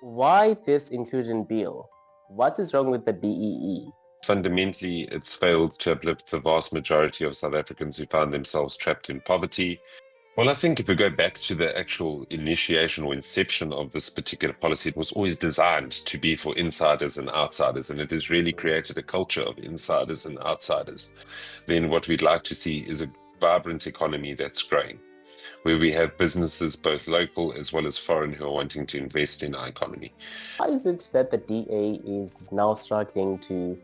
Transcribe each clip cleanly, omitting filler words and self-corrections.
Why this inclusion bill? What is wrong with the BEE? Fundamentally, it's failed to uplift the vast majority of South Africans who found themselves trapped in poverty. Well, I think if we go back to the actual initiation or inception of this particular policy, it was always designed to be for insiders and outsiders, and it has really created a culture of insiders and outsiders. Then what we'd like to see is a vibrant economy that's growing, where we have businesses, both local as well as foreign, who are wanting to invest in our economy. Why is it that the DA is now struggling to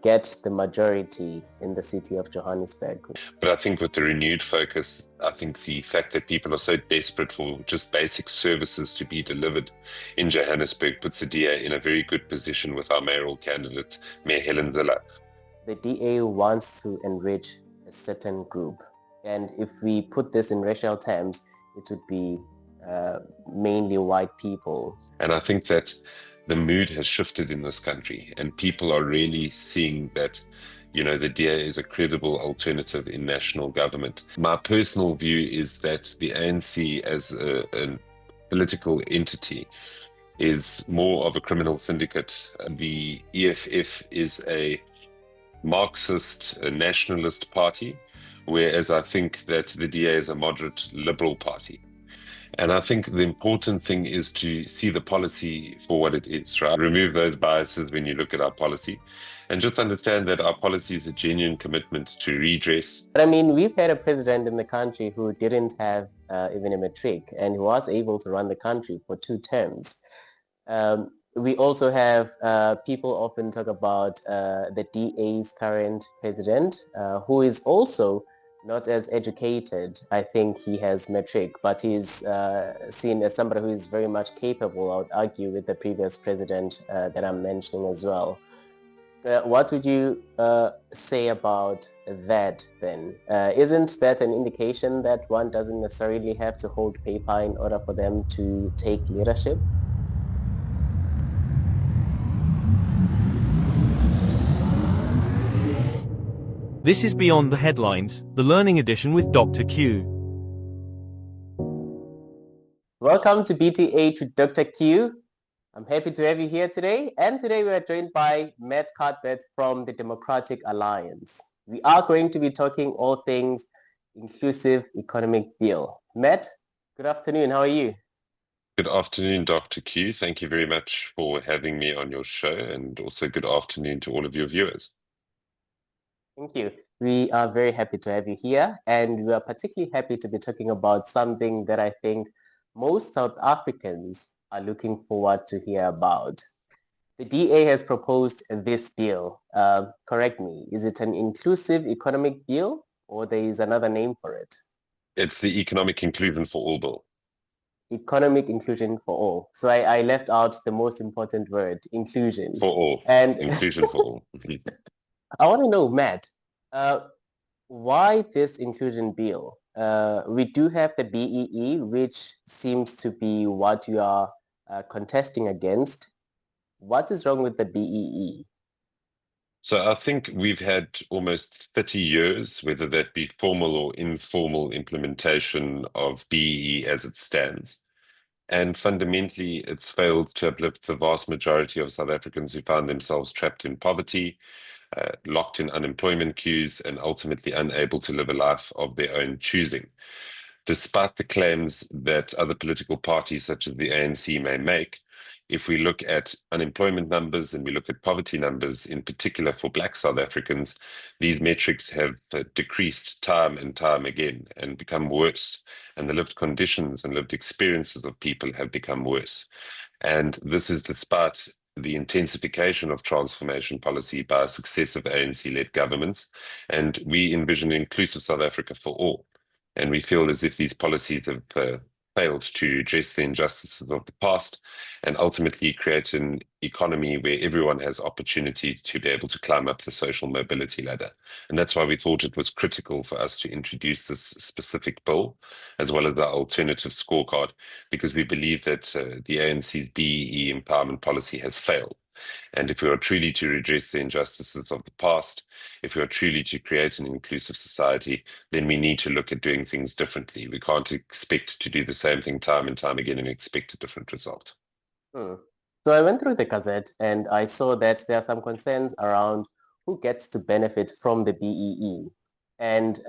get the majority in the city of Johannesburg? But I think with the renewed focus, I think the fact that people are so desperate for just basic services to be delivered in Johannesburg puts the DA in a very good position with our mayoral candidate, Mayor Helen Zille. The DA wants to enrich a certain group. And if we put this in racial terms, it would be mainly white people. And I think that the mood has shifted in this country, and people are really seeing that, the DA is a credible alternative in national government. My personal view is that the ANC as a political entity is more of a criminal syndicate. The EFF is a Marxist, a nationalist party, whereas I think that the DA is a moderate liberal party. And I think the important thing is to see the policy for what it is, right? Remove those biases when you look at our policy and just understand that our policy is a genuine commitment to redress. But I mean, we've had a president in the country who didn't have even a matric and who was able to run the country for 2 terms. We also have people often talk about the DA's current president, who is also not as educated. I think he has matric, but he's seen as somebody who is very much capable, I would argue, with the previous president that I'm mentioning as well. What would you say about that then? Isn't that an indication that one doesn't necessarily have to hold paper in order for them to take leadership? This is Beyond the Headlines, the Learning Edition with Dr. Q. Welcome to BTH with Dr. Q. I'm happy to have you here today. And today we are joined by Matt Cuthbert from the Democratic Alliance. We are going to be talking all things inclusive economic deal. Matt, good afternoon. How are you? Good afternoon, Dr. Q. Thank you very much for having me on your show, and also good afternoon to all of your viewers. Thank you. We are very happy to have you here, and we are particularly happy to be talking about something that I think most South Africans are looking forward to hear about. The DA has proposed this bill. Correct me. Is it an inclusive economic bill, or there is another name for it? It's the Economic Inclusion for All bill. Economic inclusion for all. So I left out the most important word, inclusion. For all. And inclusion for all. I want to know, Matt, why this inclusion bill? We do have the BEE, which seems to be what you are contesting against. What is wrong with the BEE? So I think we've had almost 30 years, whether that be formal or informal implementation of BEE as it stands. And fundamentally, it's failed to uplift the vast majority of South Africans who found themselves trapped in poverty, locked in unemployment queues, and ultimately unable to live a life of their own choosing. Despite the claims that other political parties such as the ANC may make, if we look at unemployment numbers and we look at poverty numbers, in particular for Black South Africans, these metrics have decreased time and time again and become worse. And the lived conditions and lived experiences of people have become worse. And this is despite the intensification of transformation policy by successive ANC-led governments. And we envision an inclusive South Africa for all. And we feel as if these policies have failed to address the injustices of the past and ultimately create an economy where everyone has opportunity to be able to climb up the social mobility ladder. And that's why we thought it was critical for us to introduce this specific bill, as well as the alternative scorecard, because we believe that the ANC's BEE empowerment policy has failed. And if we are truly to redress the injustices of the past, if we are truly to create an inclusive society, then we need to look at doing things differently. We can't expect to do the same thing time and time again and expect a different result. Hmm. So I went through the Gazette and I saw that there are some concerns around who gets to benefit from the BEE. And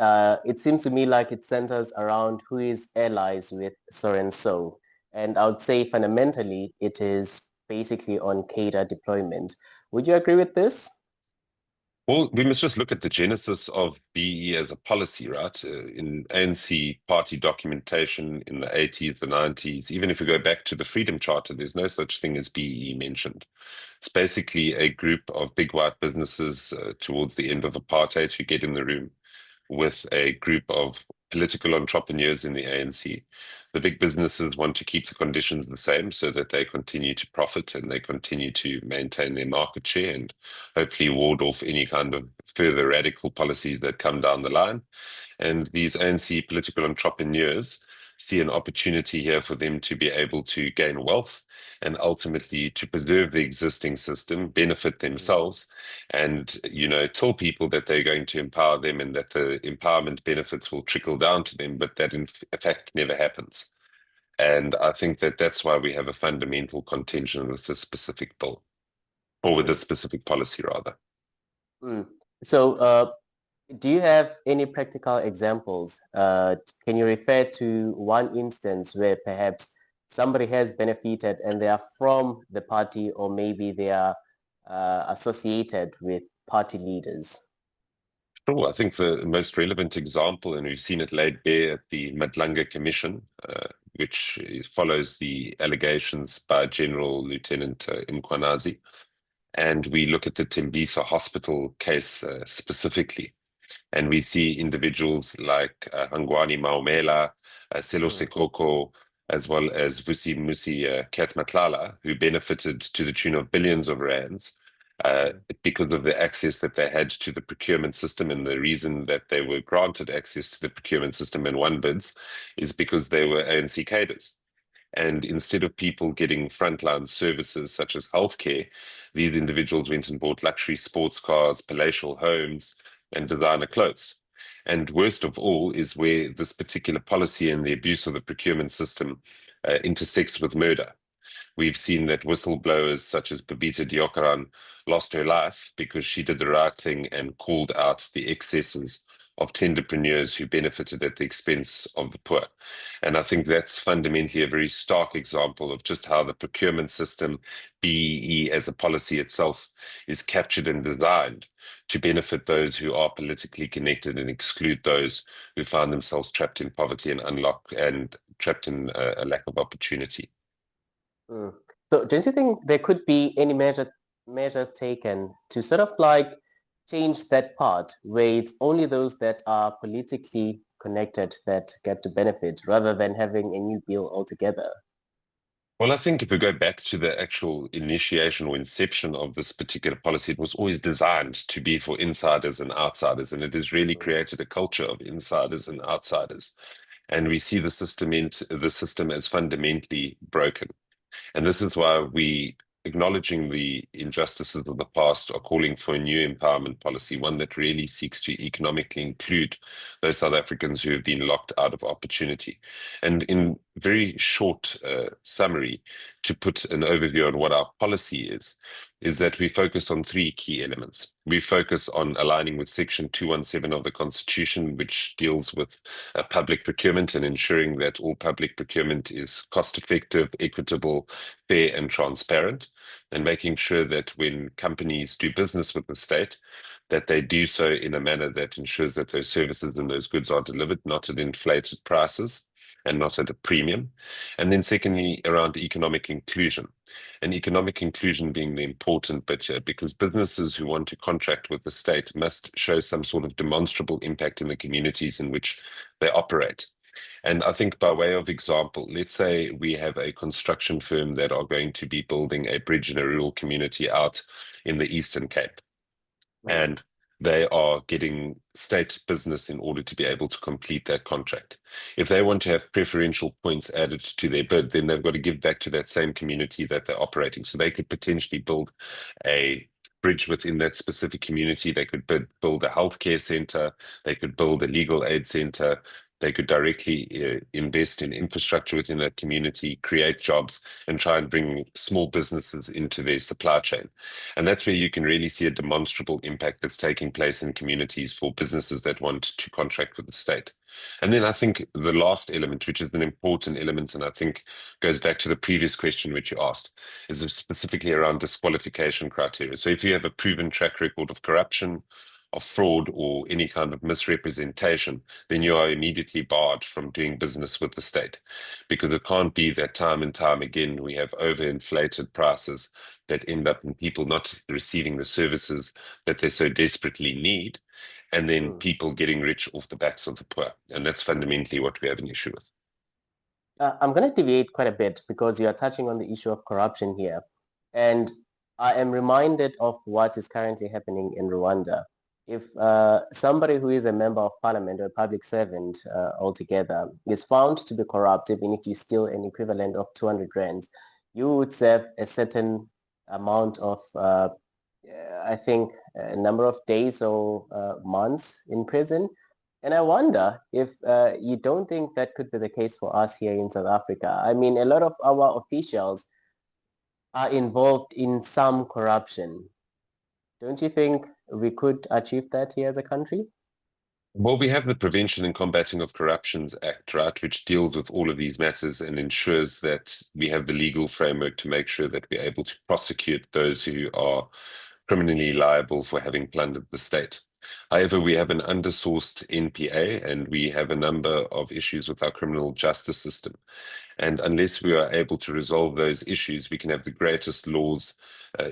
it seems to me like it centers around who is allies with so and so. And I would say fundamentally, it is basically on cadre deployment. Would you agree with this? Well, we must just look at the genesis of BE as a policy, right? In ANC party documentation in the 80s, the 90s, even if we go back to the Freedom Charter, there's no such thing as BE mentioned. It's basically a group of big white businesses towards the end of apartheid who get in the room with a group of political entrepreneurs in the ANC. The big businesses want to keep the conditions the same so that they continue to profit and they continue to maintain their market share and hopefully ward off any kind of further radical policies that come down the line. And these ANC political entrepreneurs see an opportunity here for them to be able to gain wealth and ultimately to preserve the existing system, benefit Mm, themselves, and tell people that they're going to empower them and that the empowerment benefits will trickle down to them, but that in fact never happens. And I think that that's why we have a fundamental contention with this specific bill, or with this mm, specific policy rather. mm. So do you have any practical examples? Can you refer to one instance where perhaps somebody has benefited and they are from the party or maybe they are associated with party leaders? Sure. I think the most relevant example, and we've seen it laid bare at the Madlanga Commission, which follows the allegations by General Lieutenant Mkhwanazi. And we look at the Tembisa Hospital case specifically. And we see individuals like Hangwani Maumela, Selo Mm, Sekoko, as well as Vusi Musi Katmatlala, who benefited to the tune of billions of rands mm, because of the access that they had to the procurement system. And the reason that they were granted access to the procurement system and won bids is because they were ANC cadres. And instead of people getting frontline services such as healthcare, these individuals went and bought luxury sports cars, palatial homes, and designer clothes. And worst of all is where this particular policy and the abuse of the procurement system intersects with murder. We've seen that whistleblowers such as Babita Deokaran lost her life because she did the right thing and called out the excesses of tenderpreneurs who benefited at the expense of the poor. And I think that's fundamentally a very stark example of just how the procurement system, BEE as a policy itself, is captured and designed to benefit those who are politically connected and exclude those who find themselves trapped in poverty and unlock and trapped in a lack of opportunity. mm. So don't you think there could be any measures taken to sort of like change that part where it's only those that are politically connected that get to benefit rather than having a new bill altogether? Well, I think if we go back to the actual initiation or inception of this particular policy, it was always designed to be for insiders and outsiders, and it has really Mm, created a culture of insiders and outsiders. And we see the system as fundamentally broken. And this is why we, acknowledging the injustices of the past, are calling for a new empowerment policy, one that really seeks to economically include those South Africans who have been locked out of opportunity. And in very short summary, to put an overview on what our policy is that we focus on three key elements. We focus on aligning with Section 217 of the Constitution, which deals with public procurement and ensuring that all public procurement is cost effective, equitable, fair, and transparent, and making sure that when companies do business with the state, that they do so in a manner that ensures that those services and those goods are delivered not at inflated prices and not at a premium. And then secondly, around economic inclusion. And economic inclusion being the important bit here, because businesses who want to contract with the state must show some sort of demonstrable impact in the communities in which they operate. And I think by way of example, let's say we have a construction firm that are going to be building a bridge in a rural community out in the Eastern Cape. mm, And they are getting state business in order to be able to complete that contract. If they want to have preferential points added to their bid, then they've got to give back to that same community that they're operating. So they could potentially build a bridge within that specific community. They could build a healthcare center. They could build a legal aid center. They could directly invest in infrastructure within that community, create jobs, and try and bring small businesses into their supply chain. And that's where you can really see a demonstrable impact that's taking place in communities for businesses that want to contract with the state. And then I think the last element, which is an important element, and I think goes back to the previous question which you asked, is specifically around disqualification criteria. So if you have a proven track record of corruption, of fraud, or any kind of misrepresentation, then you are immediately barred from doing business with the state. Because it can't be that time and time again we have overinflated prices that end up in people not receiving the services that they so desperately need, and then people getting rich off the backs of the poor. And that's fundamentally what we have an issue with. I'm going to deviate quite a bit because you are touching on the issue of corruption here. And I am reminded of what is currently happening in Rwanda. If somebody who is a member of parliament or a public servant altogether is found to be corrupt, even if you steal an equivalent of 200 rand, you would serve a certain amount of, I think, a number of days or months in prison. And I wonder if you don't think that could be the case for us here in South Africa. I mean, a lot of our officials are involved in some corruption. Don't you think we could achieve that here as a country? Well, we have the Prevention and Combating of Corruptions Act, right, which deals with all of these matters and ensures that we have the legal framework to make sure that we're able to prosecute those who are criminally liable for having plundered the state. However, we have an undersourced NPA and we have a number of issues with our criminal justice system. And unless we are able to resolve those issues, we can have the greatest laws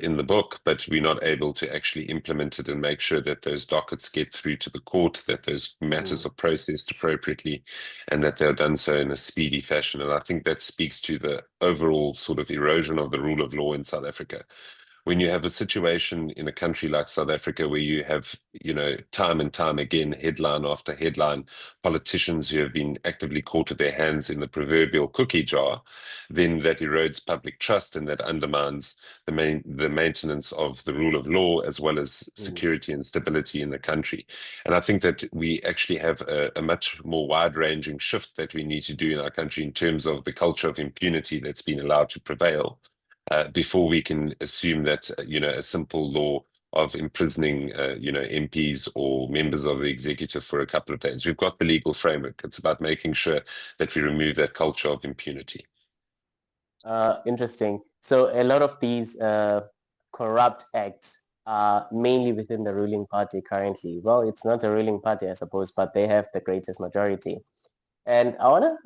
in the book, but we're not able to actually implement it and make sure that those dockets get through to the court, that those matters are processed appropriately, and that they're done so in a speedy fashion. And I think that speaks to the overall sort of erosion of the rule of law in South Africa. When you have a situation in a country like South Africa where you have, time and time again, headline after headline, politicians who have been actively caught with their hands in the proverbial cookie jar, then that erodes public trust and that undermines the maintenance of the rule of law as well as security and stability in the country. And I think that we actually have a much more wide-ranging shift that we need to do in our country in terms of the culture of impunity that's been allowed to prevail. Before we can assume that, a simple law of imprisoning, MPs or members of the executive for a couple of days. We've got the legal framework. It's about making sure that we remove that culture of impunity. Interesting. So a lot of these corrupt acts are mainly within the ruling party currently. Well, it's not a ruling party, I suppose, but they have the greatest majority. And I wanna,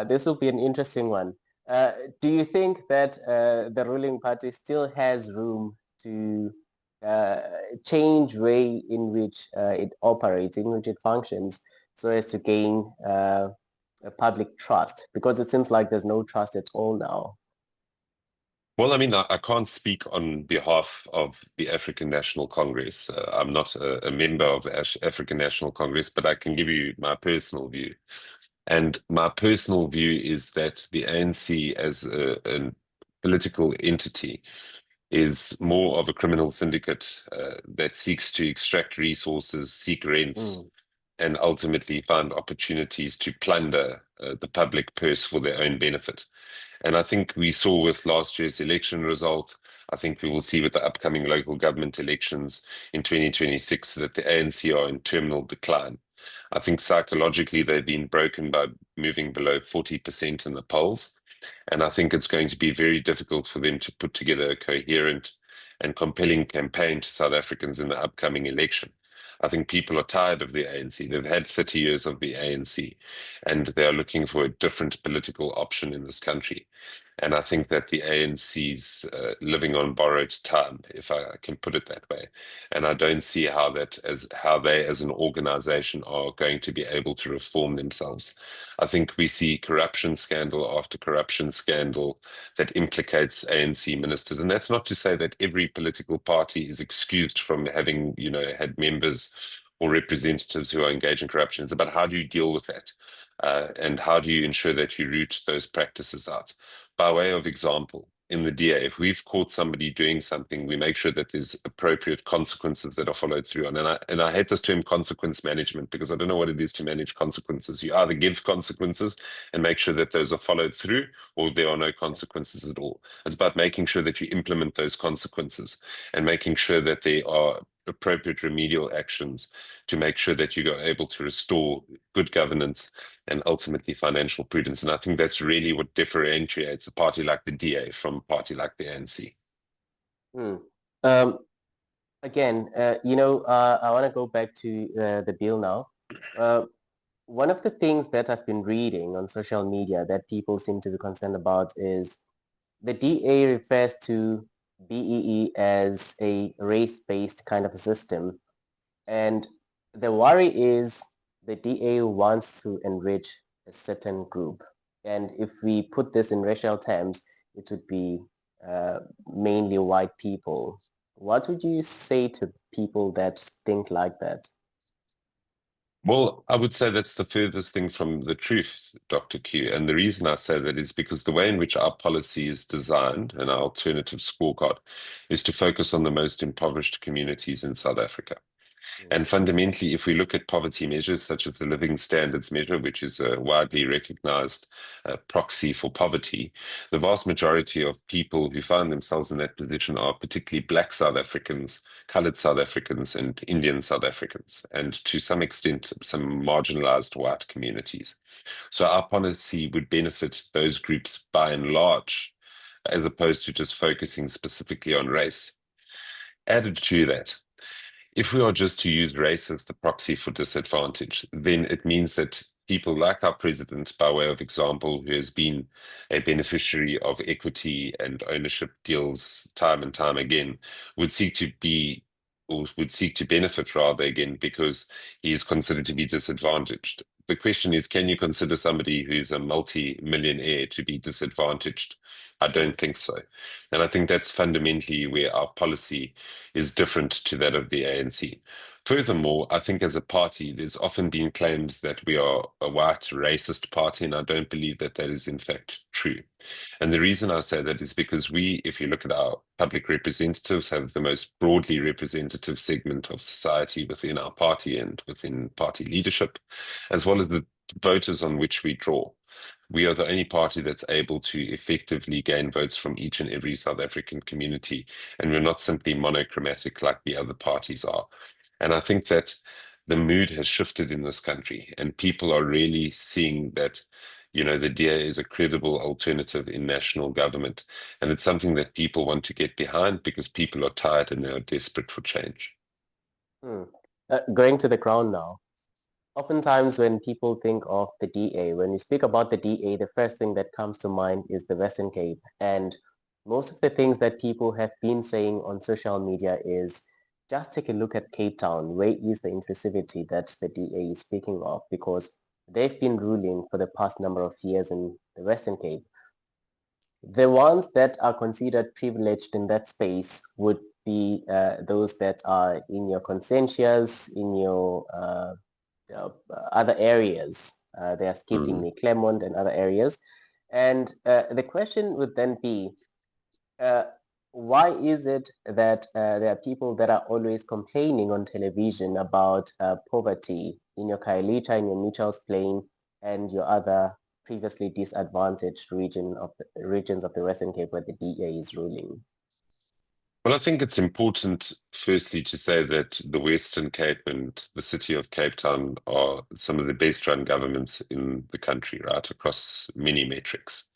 this will be an interesting one. Do you think that the ruling party still has room to change way in which it operates, in which it functions, so as to gain a public trust? Because it seems like there's no trust at all now. Well, I mean, I can't speak on behalf of the African National Congress. I'm not a member of the African National Congress, but I can give you my personal view. And my personal view is that the ANC as a political entity is more of a criminal syndicate that seeks to extract resources, seek rents, and ultimately find opportunities to plunder the public purse for their own benefit. And I think we saw with last year's election result, I think we will see with the upcoming local government elections in 2026 that the ANC are in terminal decline. I think psychologically they've been broken by moving below 40% in the polls. And I think it's going to be very difficult for them to put together a coherent and compelling campaign to South Africans in the upcoming election. I think people are tired of the ANC. They've had 30 years of the ANC, and they are looking for a different political option in this country. And I think that the ANC's living on borrowed time, if I can put it that way. And I don't see how they as an organization are going to be able to reform themselves. I think we see corruption scandal after corruption scandal that implicates ANC ministers. And that's not to say that every political party is excused from having, had members or representatives who are engaged in corruption. It's about how do you deal with that? And how do you ensure that you root those practices out? By way of example, in the DA, if we've caught somebody doing something, we make sure that there's appropriate consequences that are followed through on. And I hate this term consequence management, because I don't know what it is to manage consequences. You either give consequences and make sure that those are followed through, or there are no consequences at all. It's about making sure that you implement those consequences and making sure that they are appropriate remedial actions to make sure that you are able to restore good governance and ultimately financial prudence. And I think that's really what differentiates a party like the DA from a party like the ANC. Hmm. Again, I want to go back to the bill now. One of the things that I've been reading on social media that people seem to be concerned about is the DA refers to BEE as a race-based kind of a system. And the worry is the DA wants to enrich a certain group. And if we put this in racial terms, it would be mainly white people. What would you say to people that think like that? Well, I would say that's the furthest thing from the truth, Dr. Q. And the reason I say that is because the way in which our policy is designed and our alternative scorecard is to focus on the most impoverished communities in South Africa. And fundamentally, if we look at poverty measures such as the living standards measure, which is a widely recognized proxy for poverty, the vast majority of people who find themselves in that position are particularly Black South Africans, colored South Africans, and Indian South Africans, and to some extent, some marginalized white communities. So our policy would benefit those groups by and large, as opposed to just focusing specifically on race. Added to that, if we are just to use race as the proxy for disadvantage, then it means that people like our president, by way of example, who has been a beneficiary of equity and ownership deals time and time again, would seek to be, or would seek to benefit rather again, because he is considered to be disadvantaged. The question is, can you consider somebody who's a multi-millionaire to be disadvantaged? I don't think so. And I think that's fundamentally where our policy is different to that of the ANC. Furthermore, I think as a party, there's often been claims that we are a white racist party, and I don't believe that that is in fact true. And the reason I say that is because we, if you look at our public representatives, have the most broadly representative segment of society within our party and within party leadership, as well as the voters on which we draw. We are the only party that's able to effectively gain votes from each and every South African community, and we're not simply monochromatic like the other parties are. And I think that the mood has shifted in this country, and people are really seeing that, the DA is a credible alternative in national government. And it's something that people want to get behind because people are tired and they are desperate for change. Going to the ground now. Oftentimes when people think of the DA, when we speak about the DA, the first thing that comes to mind is the Western Cape. And most of the things that people have been saying on social media is just take a look at Cape Town. Where is the inclusivity that the DA is speaking of? Because they've been ruling for the past number of years in the Western Cape. The ones that are considered privileged in that space would be those that are in your consensus, in your other areas. They are skipping me, Claremont and other areas. And the question would then be, why is it that there are people that are always complaining on television about poverty in your Khayelitsha, in your Mitchell's Plain, and your other previously disadvantaged regions of the Western Cape where the DA is ruling? Well, I think it's important, firstly, to say that the Western Cape and the city of Cape Town are some of the best run governments in the country, right, across many metrics.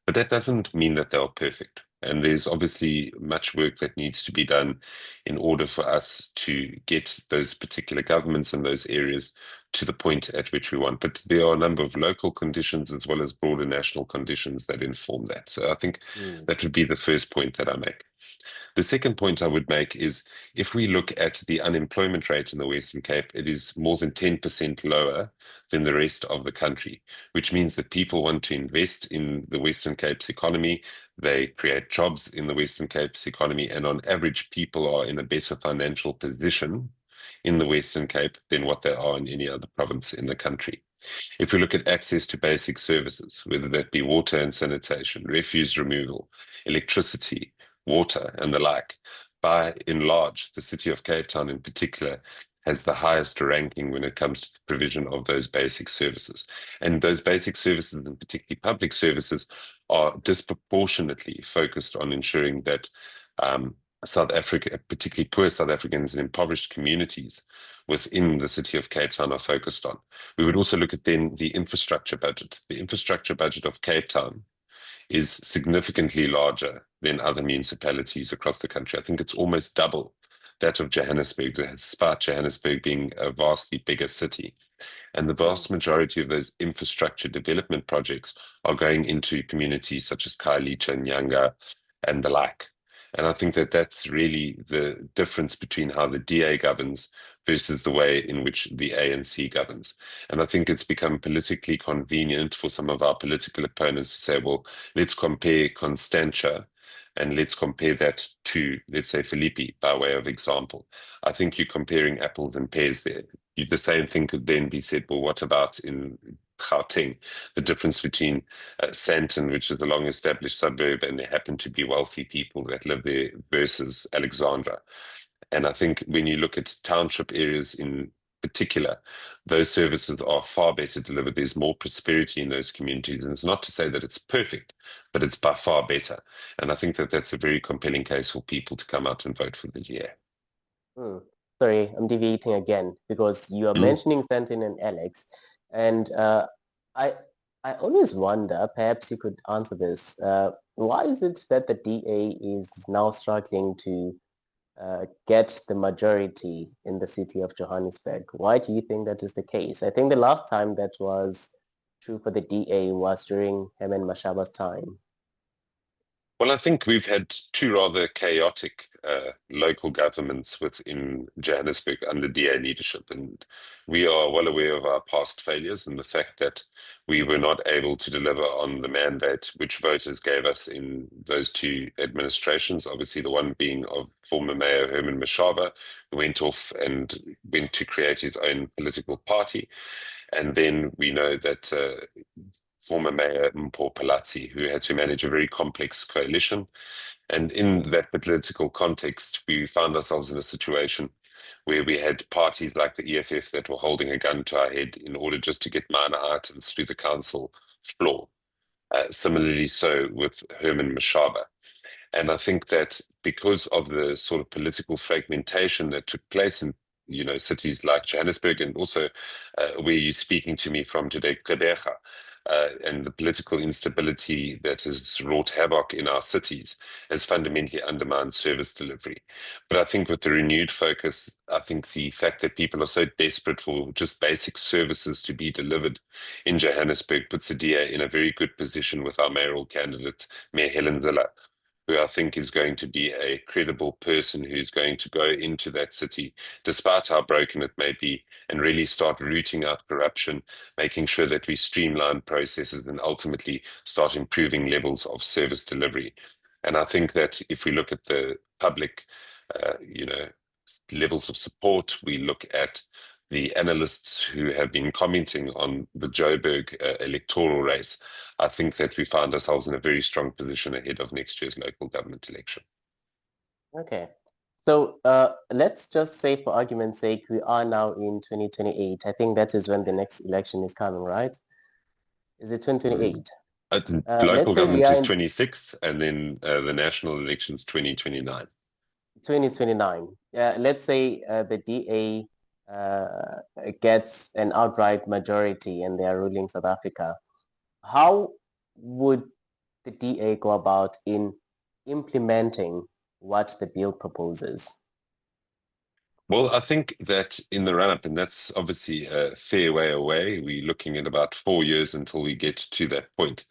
But that doesn't mean that they are perfect. And there's obviously much work that needs to be done in order for us to get those particular governments in those areas to the point at which we want. But there are a number of local conditions as well as broader national conditions that inform that. So I think that would be the first point that I make. The second point I would make is if we look at the unemployment rate in the Western Cape, it is more than 10% lower than the rest of the country, which means that people want to invest in the Western Cape's economy. They create jobs in the Western Cape's economy, and on average, people are in a better financial position in the Western Cape than what they are in any other province in the country. If we look at access to basic services, whether that be water and sanitation, refuse removal, electricity, water, and the like, by and large, the city of Cape Town in particular has the highest ranking when it comes to the provision of those basic services. And those basic services, and particularly public services, are disproportionately focused on ensuring that South Africa, particularly poor South Africans and impoverished communities within the city of Cape Town, are focused on. We would also look at then the infrastructure budget. The infrastructure budget of Cape Town is significantly larger than other municipalities across the country. I think it's almost double that of Johannesburg, despite Johannesburg being a vastly bigger city. And the vast majority of those infrastructure development projects are going into communities such as Khayelitsha, Nyanga, and the like. And I think that that's really the difference between how the DA governs versus the way in which the ANC governs. And I think it's become politically convenient for some of our political opponents to say, well, let's compare Constantia and let's compare that to, let's say, Philippi, by way of example. I think you're comparing apples and pears there. The same thing could then be said, well, what about in Gauteng, the difference between Sandton, which is a long-established suburb, and there happen to be wealthy people that live there, versus Alexandra. And I think when you look at township areas in particular, those services are far better delivered. There's more prosperity in those communities. And it's not to say that it's perfect, but it's by far better. And I think that that's a very compelling case for people to come out and vote for the DA. Sorry, I'm deviating again because you are mentioning Stanton and Alex. And I always wonder, perhaps you could answer this. Why is it that the DA is now struggling to get the majority in the city of Johannesburg? Why do you think that is the case? I think the last time that was true for the DA was during Herman Mashaba's time. Well, I think we've had two rather chaotic local governments within Johannesburg under DA leadership, and we are well aware of our past failures and the fact that we were not able to deliver on the mandate which voters gave us in those two administrations. Obviously, the one being of former Mayor Herman Mashaba, who went off and went to create his own political party. And then we know that former Mayor Mpho Palazzi, who had to manage a very complex coalition. And in that political context, we found ourselves in a situation where we had parties like the EFF that were holding a gun to our head in order just to get minor items through the council floor. Similarly so with Herman Mashaba. And I think that because of the sort of political fragmentation that took place in cities like Johannesburg, and also where you're speaking to me from today, Gqeberha, and the political instability that has wrought havoc in our cities has fundamentally undermined service delivery. But I think with the renewed focus, I think the fact that people are so desperate for just basic services to be delivered in Johannesburg puts the DA in a very good position with our mayoral candidate, Mayor Helen Zille, who I think is going to be a credible person who's going to go into that city, despite how broken it may be, and really start rooting out corruption, making sure that we streamline processes and ultimately start improving levels of service delivery. And I think that if we look at the public, levels of support, we look at the analysts who have been commenting on the Joburg electoral race, I think that we find ourselves in a very strong position ahead of next year's local government election. Okay. So let's just say, for argument's sake, we are now in 2028. I think that is when the next election is coming, right? Is it 2028? Local government is 26, and then the national elections 2029. 2029. Let's say the DA gets an outright majority and they are ruling South Africa. How would the DA go about in implementing what the bill proposes? Well, I think that in the run-up, and that's obviously a fair way away, we're looking at about 4 years until we get to that point.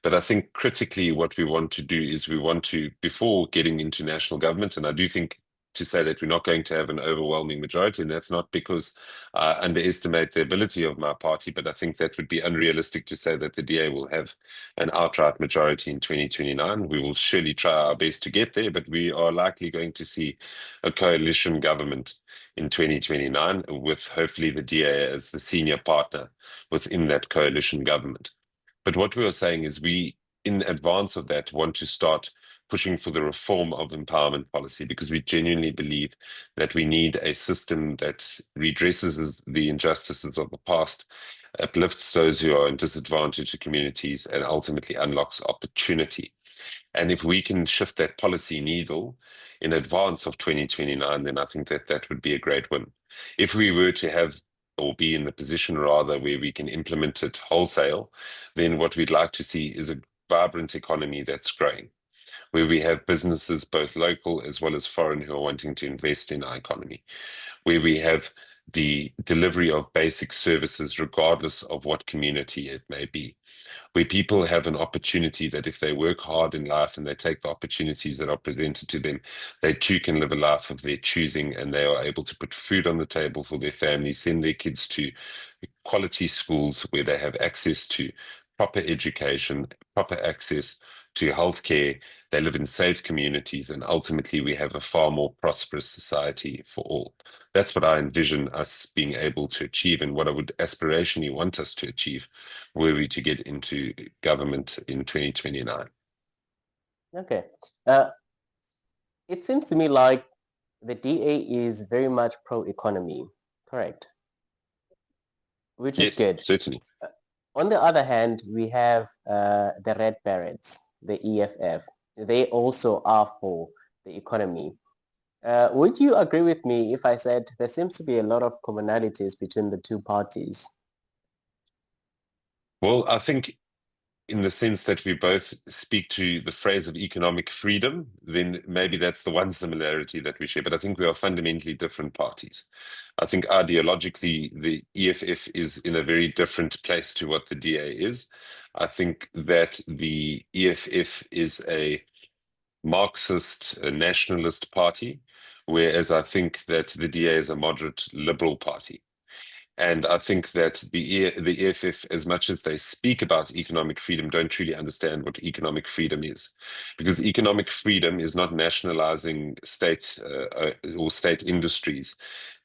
But I think critically what we want to do is we want to, before getting into national government, and I do think to say that we're not going to have an overwhelming majority, and that's not because I underestimate the ability of my party, but I think that would be unrealistic to say that the DA will have an outright majority in 2029. We will surely try our best to get there, but we are likely going to see a coalition government in 2029, with hopefully the DA as the senior partner within that coalition government. But what we are saying is we, in advance of that, want to start pushing for the reform of empowerment policy, because we genuinely believe that we need a system that redresses the injustices of the past, uplifts those who are in disadvantaged communities, and ultimately unlocks opportunity. And if we can shift that policy needle in advance of 2029, then I think that that would be a great win. If we were to have, or be in the position rather, where we can implement it wholesale, then what we'd like to see is a vibrant economy that's growing, where we have businesses, both local as well as foreign, who are wanting to invest in our economy, where we have the delivery of basic services, regardless of what community it may be, where people have an opportunity that if they work hard in life and they take the opportunities that are presented to them, they too can live a life of their choosing, and they are able to put food on the table for their families, send their kids to quality schools where they have access to proper education, proper access to healthcare. They live in safe communities, and ultimately we have a far more prosperous society for all. That's what I envision us being able to achieve, and what I would aspirationally want us to achieve were we to get into government in 2029. Okay. It seems to me like the DA is very much pro-economy, correct? Which is Yes, good. certainly. On the other hand, we have the Red Berets, the EFF. They also are for the economy. Would you agree with me if I said there seems to be a lot of commonalities between the two parties? Well, I think in the sense that we both speak to the phrase of economic freedom, then maybe that's the one similarity that we share. But I think we are fundamentally different parties. I think ideologically, the EFF is in a very different place to what the DA is. I think that the EFF is a Marxist, a nationalist party, whereas I think that the DA is a moderate liberal party. And I think that the EFF, as much as they speak about economic freedom, don't truly understand what economic freedom is. Because economic freedom is not nationalizing state or state industries,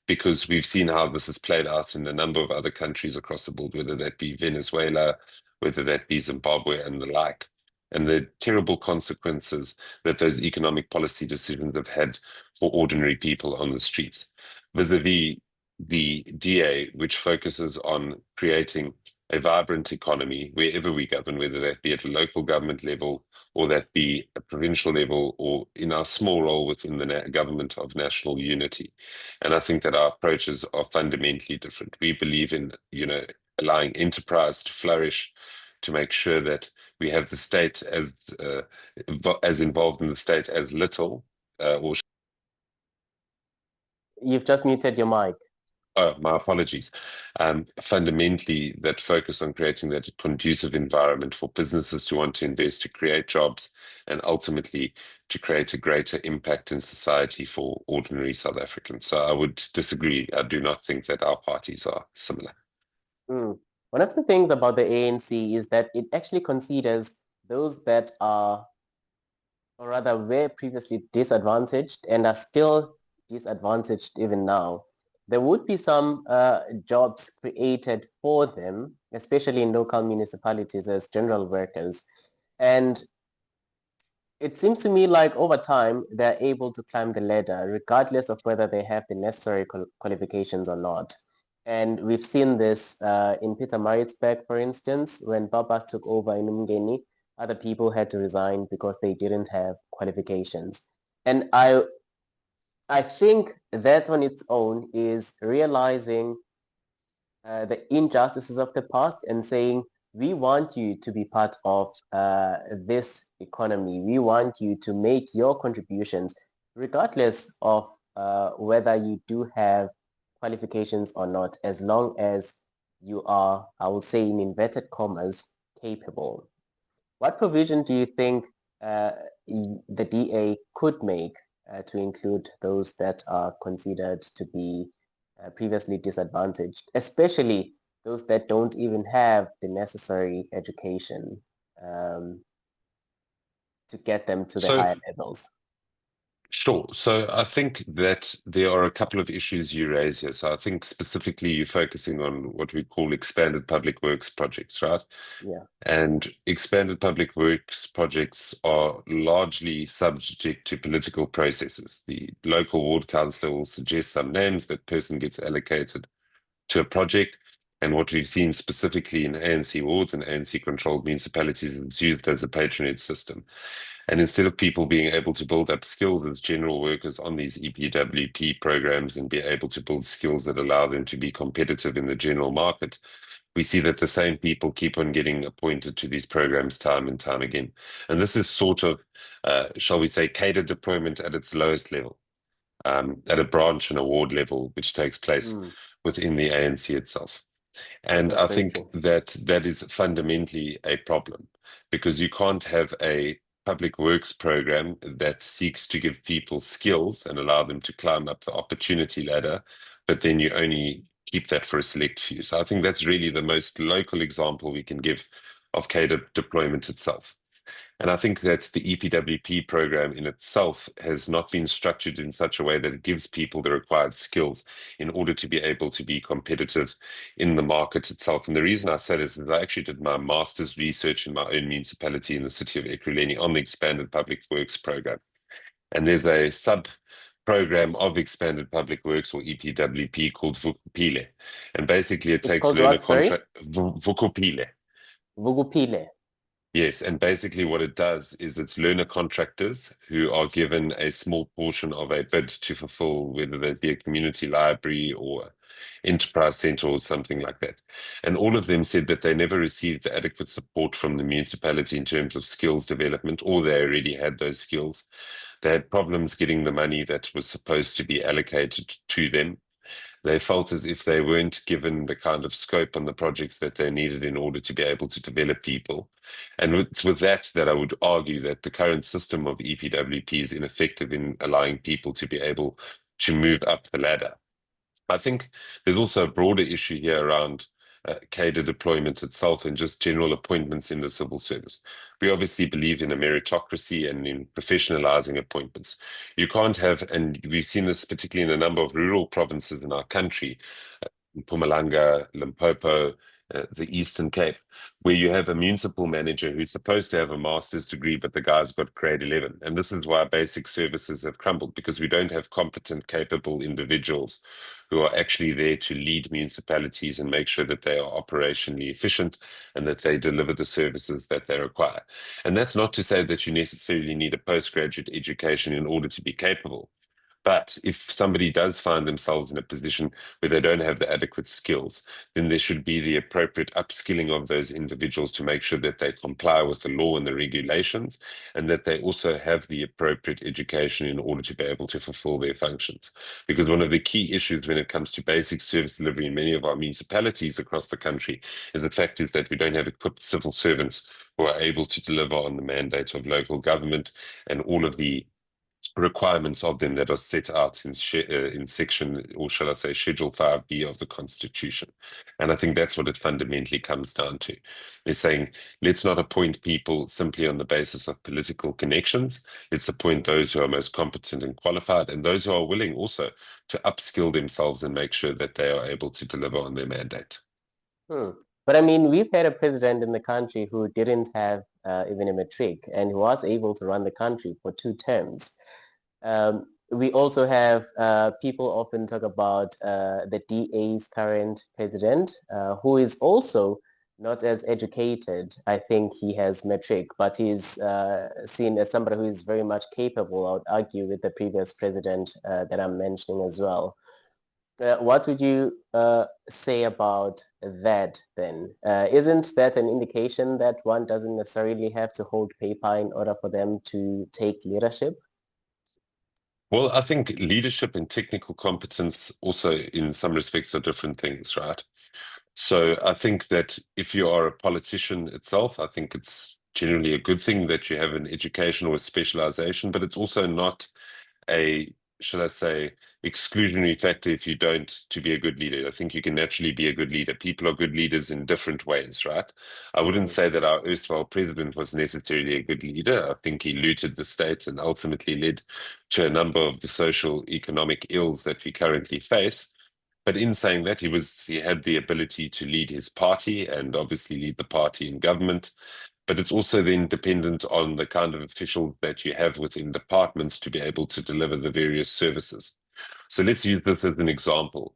because we've seen how this has played out in a number of other countries across the world, whether that be Venezuela, whether that be Zimbabwe and the like, and the terrible consequences that those economic policy decisions have had for ordinary people on the streets. Vis-a-vis the DA, which focuses on creating a vibrant economy wherever we govern, whether that be at a local government level or that be a provincial level, or in our small role within the government of national unity. And I think that our approaches are fundamentally different. We believe in, allowing enterprise to flourish, to make sure that we have the state as involved in the state as little, or You've just muted your mic. oh, my apologies. Fundamentally, that focus on creating that conducive environment for businesses to want to invest, to create jobs, and ultimately to create a greater impact in society for ordinary South Africans. So I would disagree. I do not think that our parties are similar. Mm. One of the things about the ANC is that it actually considers those that are, or rather were previously disadvantaged and are still disadvantaged even now. There would be some jobs created for them, especially in local municipalities as general workers. And it seems to me like over time, they're able to climb the ladder, regardless of whether they have the necessary qualifications or not. And we've seen this in Pietermaritzburg, for instance, when Babas took over in Umgeni, other people had to resign because they didn't have qualifications. And I think that on its own is realizing the injustices of the past and saying, we want you to be part of this economy. We want you to make your contributions, regardless of whether you do have qualifications or not, as long as you are, I will say in inverted commas, capable. What provision do you think the DA could make to include those that are considered to be previously disadvantaged, especially those that don't even have the necessary education to get them to the So, higher levels. sure. So I think that there are a couple of issues you raise here. So I think specifically you're focusing on what we call expanded public works projects, right? Yeah. And expanded public works projects are largely subject to political processes. The local ward councillor will suggest some names, that person gets allocated to a project. And what we've seen specifically in ANC wards and ANC-controlled municipalities is used as a patronage system. And instead of people being able to build up skills as general workers on these EPWP programs and be able to build skills that allow them to be competitive in the general market, we see that the same people keep on getting appointed to these programs time and time again. And this is sort of, shall we say, cadre deployment at its lowest level, at a branch and award level, which takes place within the ANC itself. And That's I very think true. that that is fundamentally a problem, because you can't have a public works program that seeks to give people skills and allow them to climb up the opportunity ladder, but then you only keep that for a select few. So I think that's really the most local example we can give of cadre deployment itself. And I think that the EPWP program in itself has not been structured in such a way that it gives people the required skills in order to be able to be competitive in the market itself. And the reason I say this is I actually did my master's research in my own municipality in the city of Ekurhuleni on the expanded public works program. And there's a sub program of expanded public works, or EPWP, called Vukupile. And basically it It's takes called learner what, sorry? contract Vukupile. Vugupile. Yes, and basically what it does is it's learner contractors who are given a small portion of a bid to fulfill, whether that be a community library or enterprise center or something like that. And all of them said that they never received the adequate support from the municipality in terms of skills development, or they already had those skills. They had problems getting the money that was supposed to be allocated to them. They felt as if they weren't given the kind of scope on the projects that they needed in order to be able to develop people. And it's with that that I would argue that the current system of EPWP is ineffective in allowing people to be able to move up the ladder. I think there's also a broader issue here around cadre deployment itself and just general appointments in the civil service. We obviously believe in a meritocracy and in professionalizing appointments. You can't have, and we've seen this particularly in a number of rural provinces in our country, Mpumalanga, Limpopo, the Eastern Cape, where you have a municipal manager who's supposed to have a master's degree, but the guy's got grade 11. And this is why basic services have crumbled, because we don't have competent, capable individuals who are actually there to lead municipalities and make sure that they are operationally efficient and that they deliver the services that they require. And that's not to say that you necessarily need a postgraduate education in order to be capable. But if somebody does find themselves in a position where they don't have the adequate skills, then there should be the appropriate upskilling of those individuals to make sure that they comply with the law and the regulations, and that they also have the appropriate education in order to be able to fulfill their functions. Because one of the key issues when it comes to basic service delivery in many of our municipalities across the country is the fact is that we don't have equipped civil servants who are able to deliver on the mandate of local government and all of the requirements of them that are set out in section, or shall I say, Schedule 5B of the Constitution. And I think that's what it fundamentally comes down to. They're saying, let's not appoint people simply on the basis of political connections. Let's appoint those who are most competent and qualified, and those who are willing also to upskill themselves and make sure that they are able to deliver on their mandate. But I mean, we've had a president in the country who didn't have even a matric and who was able to run the country for 2 terms. We also have people often talk about the DA's current president, who is also not as educated. I think he has matric, but he's seen as somebody who is very much capable, I would argue, with the previous president that I'm mentioning as well. What would you say about that then? Isn't that an indication that one doesn't necessarily have to hold paper in order for them to take leadership? Well, I think leadership and technical competence also in some respects are different things, right? So I think that if you are a politician itself, I think it's generally a good thing that you have an education or a specialization, but it's also not a, should I say, exclusionary factor if you don't to be a good leader. I think you can naturally be a good leader. People are good leaders in different ways, right? I wouldn't say that our erstwhile president was necessarily a good leader. I think he looted the state and ultimately led to a number of the social economic ills that we currently face. But in saying that, he had the ability to lead his party and obviously lead the party in government. But it's also then dependent on the kind of officials that you have within departments to be able to deliver the various services. So let's use this as an example.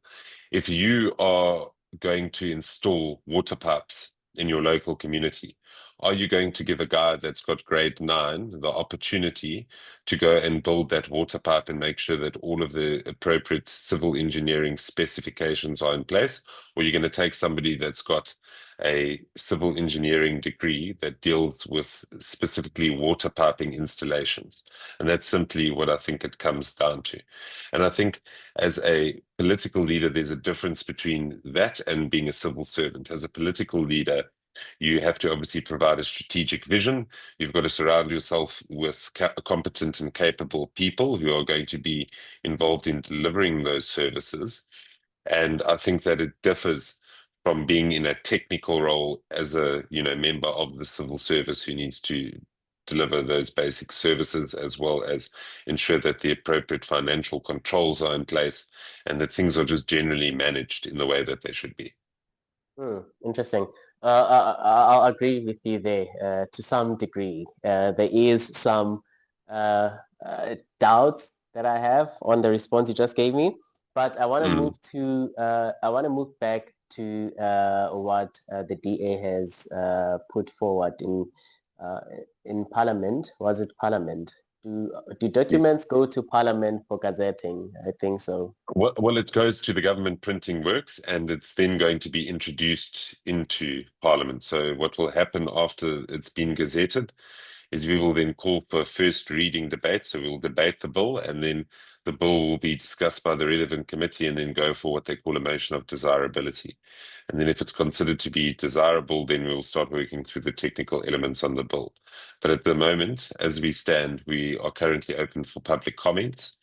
If you are going to install water pipes in your local community, are you going to give a guy that's got grade 9 the opportunity to go and build that water pipe and make sure that all of the appropriate civil engineering specifications are in place? Or are you going to take somebody that's got a civil engineering degree that deals with specifically water piping installations? And that's simply what I think it comes down to. And I think as a political leader, there's a difference between that and being a civil servant. As a political leader, you have to obviously provide a strategic vision. You've got to surround yourself with competent and capable people who are going to be involved in delivering those services. And I think that it differs from being in a technical role as a member of the civil service who needs to deliver those basic services, as well as ensure that the appropriate financial controls are in place and that things are just generally managed in the way that they should be. Interesting. I'll agree with you there to some degree. There is some doubts that I have on the response you just gave me, but I want to move back to what the DA has put forward in Parliament. Was it Parliament? Do documents go to Parliament for gazetting? I think so. Well, it goes to the government printing works, and it's then going to be introduced into Parliament. So what will happen after it's been gazetted is we will then call for a first reading debate. So we will debate the bill, and then the bill will be discussed by the relevant committee and then go for what they call a motion of desirability. And then if it's considered to be desirable, then we'll start working through the technical elements on the bill. But at the moment, as we stand, we are currently open for public comments.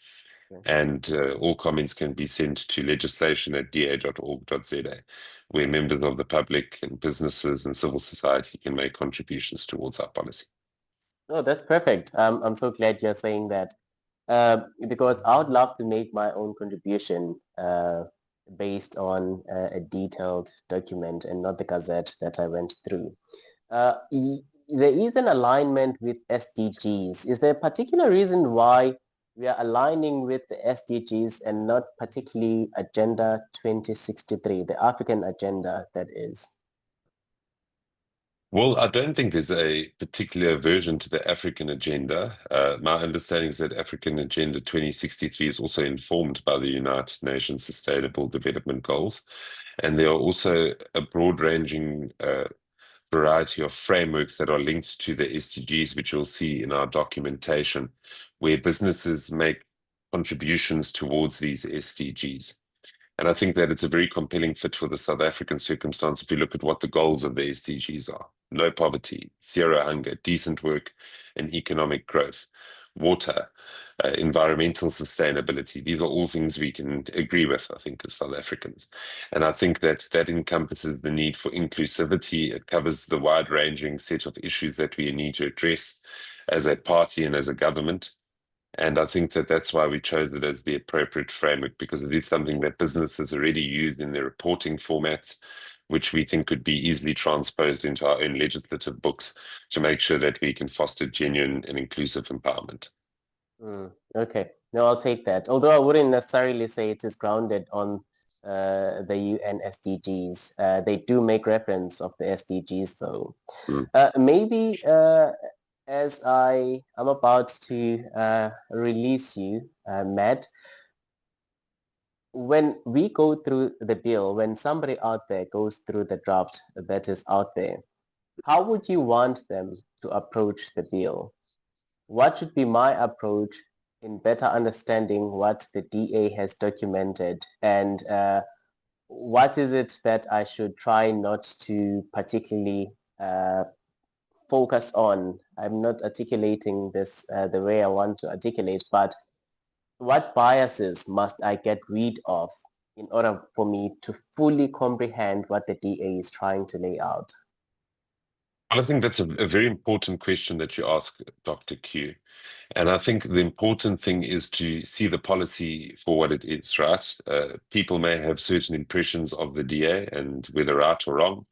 And all comments can be sent to legislation@da.org.za, where members of the public and businesses and civil society can make contributions towards our policy. Oh, that's perfect. I'm so glad you're saying that because I would love to make my own contribution based on a detailed document and not the gazette that I went through. There is an alignment with SDGs. Is there a particular reason why we are aligning with the SDGs and not particularly Agenda 2063, the African agenda, that is? Well, I don't think there's a particular version to the African agenda. My understanding is that African Agenda 2063 is also informed by the United Nations Sustainable Development Goals. And there are also a broad-ranging variety of frameworks that are linked to the SDGs, which you'll see in our documentation, where businesses make contributions towards these SDGs. And I think that it's a very compelling fit for the South African circumstance if you look at what the goals of the SDGs are: no poverty, zero hunger, decent work, and economic growth, water, environmental sustainability. These are all things we can agree with, I think, as South Africans. And I think that that encompasses the need for inclusivity. It covers the wide-ranging set of issues that we need to address as a party and as a government. And I think that that's why we chose it as the appropriate framework, because it is something that businesses already use in their reporting formats, which we think could be easily transposed into our own legislative books to make sure that we can foster genuine and inclusive empowerment. Okay, no, I'll take that. Although I wouldn't necessarily say it is grounded on the UN SDGs. They do make reference of the SDGs, though. Maybe as I am about to release you, Matt, when we go through the bill, when somebody out there goes through the draft that is out there, how would you want them to approach the bill? What should be my approach in better understanding what the DA has documented, and what is it that I should try not to particularly focus on? I'm not articulating this the way I want to articulate, but what biases must I get rid of in order for me to fully comprehend what the DA is trying to lay out? Well, I think that's a very important question that you ask, Dr. Q. And I think the important thing is to see the policy for what it is, right? People may have certain impressions of the DA and whether right or wrong.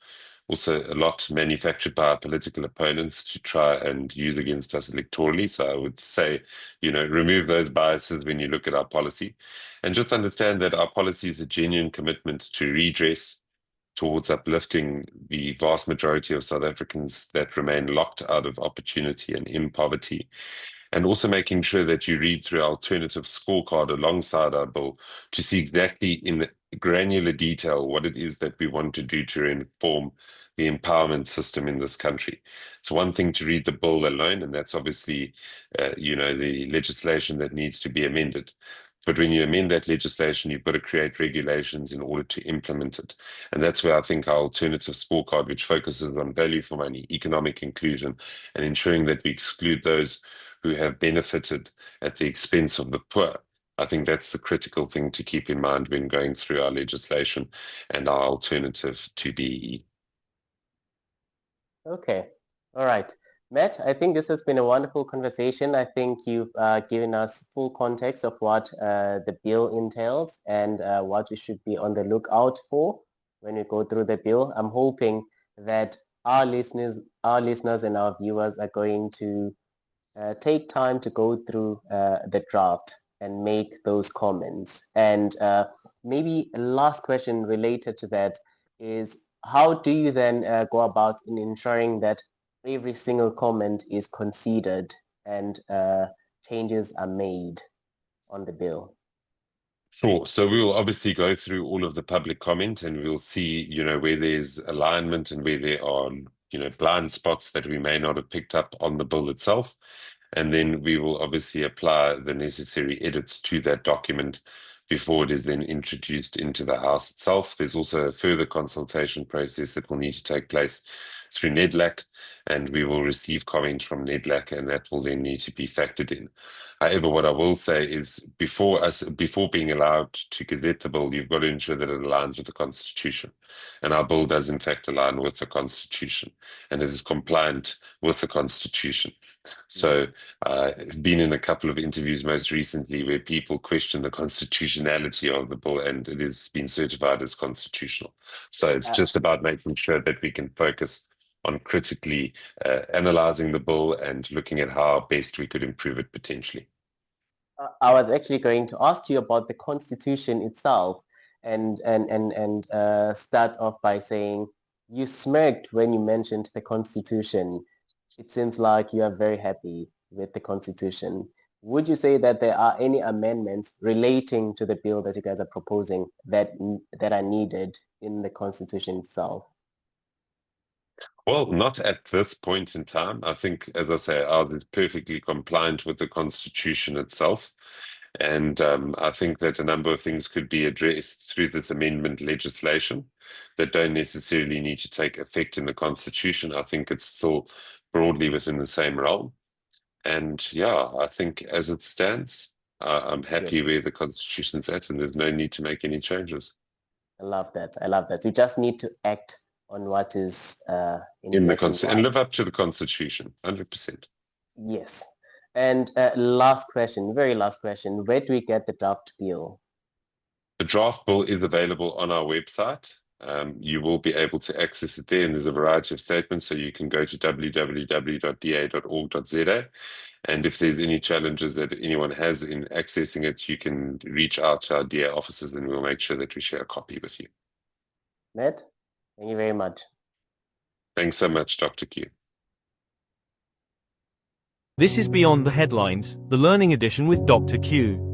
Also, a lot manufactured by our political opponents to try and use against us electorally. So I would say, remove those biases when you look at our policy and just understand that our policy is a genuine commitment to redress towards uplifting the vast majority of South Africans that remain locked out of opportunity and in poverty, and also making sure that you read through our alternative scorecard alongside our bill to see exactly in granular detail what it is that we want to do to reform the empowerment system in this country. It's one thing to read the bill alone, and that's obviously, the legislation that needs to be amended. But when you amend that legislation, you've got to create regulations in order to implement it. And that's where I think our alternative scorecard, which focuses on value for money, economic inclusion, and ensuring that we exclude those who have benefited at the expense of the poor. I think that's the critical thing to keep in mind when going through our legislation and our alternative to BEE. Okay. All right. Matt, I think this has been a wonderful conversation. I think you've given us full context of what the bill entails and what we should be on the lookout for when we go through the bill. I'm hoping that our listeners and our viewers are going to take time to go through the draft and make those comments. And maybe a last question related to that is, how do you then go about in ensuring that every single comment is considered and changes are made on the bill? Sure. So we will obviously go through all of the public comment and we'll see, where there's alignment and where there are, blind spots that we may not have picked up on the bill itself. And then we will obviously apply the necessary edits to that document before it is then introduced into the House itself. There's also a further consultation process that will need to take place through NEDLAC, and we will receive comment from NEDLAC, and that will then need to be factored in. However, what I will say is before being allowed to gazette the bill, you've got to ensure that it aligns with the Constitution. And our bill does in fact align with the Constitution and is compliant with the Constitution. So I've been in a couple of interviews most recently where people question the constitutionality of the bill, and it has been certified as constitutional. So it's just about making sure that we can focus on critically analyzing the bill and looking at how best we could improve it potentially. I was actually going to ask you about the Constitution itself and start off by saying you smirked when you mentioned the Constitution. It seems like you are very happy with the Constitution. Would you say that there are any amendments relating to the bill that you guys are proposing that are needed in the Constitution itself? Well, not at this point in time. I think, as I say, ours is perfectly compliant with the Constitution itself. And I think that a number of things could be addressed through this amendment legislation that don't necessarily need to take effect in the Constitution. I think it's still broadly within the same realm. And yeah, I think as it stands, I'm happy where the Constitution's at, and there's no need to make any changes. I love that. I love that. We just need to act on what is in the and live up to the Constitution, 100%. Yes. And last question, very last question, where do we get the draft bill? The draft bill is available on our website. You will be able to access it there, and there's a variety of statements, so you can go to www.da.org.za. And if there's any challenges that anyone has in accessing it, you can reach out to our DA officers and we'll make sure that we share a copy with you. Matt, thank you very much. Thanks so much, Dr. Q. This is Beyond the Headlines, the learning edition with Dr. Q.